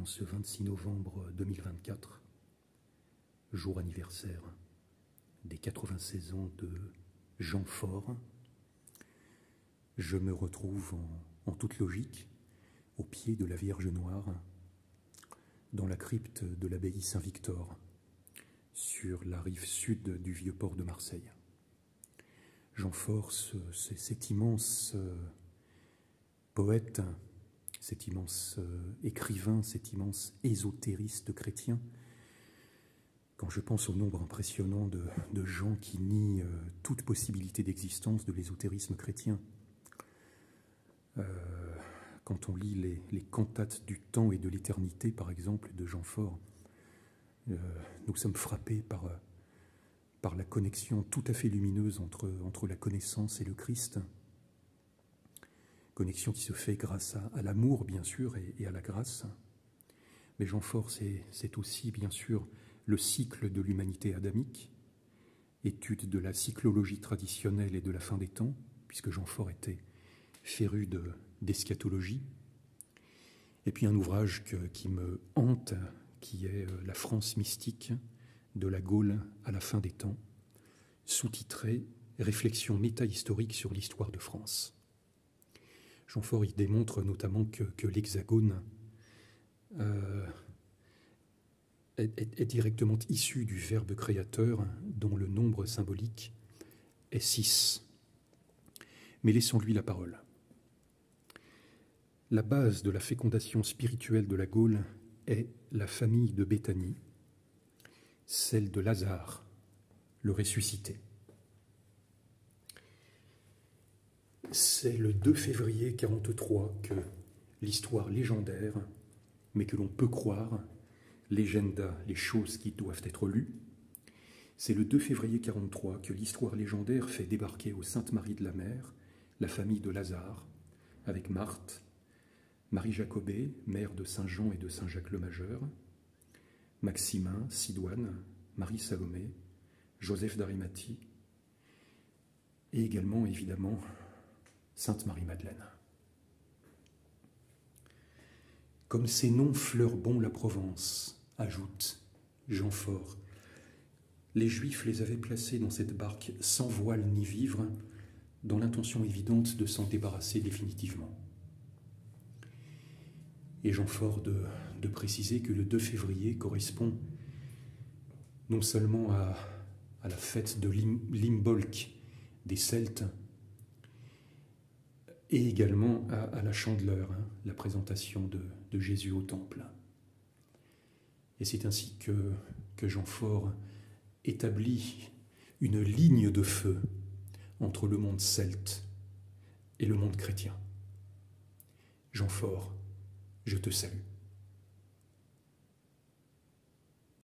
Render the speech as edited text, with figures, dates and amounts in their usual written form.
en ce 26 novembre 2024, jour anniversaire des 96 ans de Jean Faure, je me retrouve en toute logique au pied de la Vierge Noire, dans la crypte de l'abbaye Saint-Victor, sur la rive sud du vieux port de Marseille. Jean Faure, c'est cet immense poète, cet immense écrivain, cet immense ésotériste chrétien. Quand je pense au nombre impressionnant de gens qui nient toute possibilité d'existence de l'ésotérisme chrétien, quand on lit les cantates du temps et de l'éternité, par exemple, de Jean Faure, nous sommes frappés par la connexion tout à fait lumineuse entre la connaissance et le Christ, connexion qui se fait grâce à l'amour, bien sûr, et à la grâce. Mais Jean Faure, c'est aussi, bien sûr, le cycle de l'humanité adamique, étude de la cyclologie traditionnelle et de la fin des temps, puisque Jean Faure était féru d'eschatologie. Et puis un ouvrage qui me hante, qui est La France mystique, de la Gaule à la fin des temps, sous-titré « Réflexion métahistorique sur l'histoire de France ». Jean Faure y démontre notamment que l'hexagone est directement issu du verbe créateur dont le nombre symbolique est 6. Mais laissons-lui la parole. La base de la fécondation spirituelle de la Gaule est la famille de Béthanie, celle de Lazare, le ressuscité. C'est le 2 février 43 que l'histoire légendaire, mais que l'on peut croire, légenda, les choses qui doivent être lues, c'est le 2 février 43 que l'histoire légendaire fait débarquer au Sainte-Marie de la Mer la famille de Lazare, avec Marthe, Marie Jacobée, mère de Saint Jean et de Saint Jacques le Majeur, Maximin, Sidoine, Marie Salomé, Joseph d'Arimathie, et également, évidemment, Sainte Marie-Madeleine. Comme ces noms fleurent bon la Provence, ajoute Jean Faure, les Juifs les avaient placés dans cette barque sans voile ni vivre, dans l'intention évidente de s'en débarrasser définitivement. Et Jean Faure de préciser que le 2 février correspond non seulement à la fête de l'Imbolc des Celtes, et également à la Chandeleur, la présentation de Jésus au Temple. Et c'est ainsi que Jean Faure établit une ligne de feu entre le monde celte et le monde chrétien. Jean Faure, je te salue.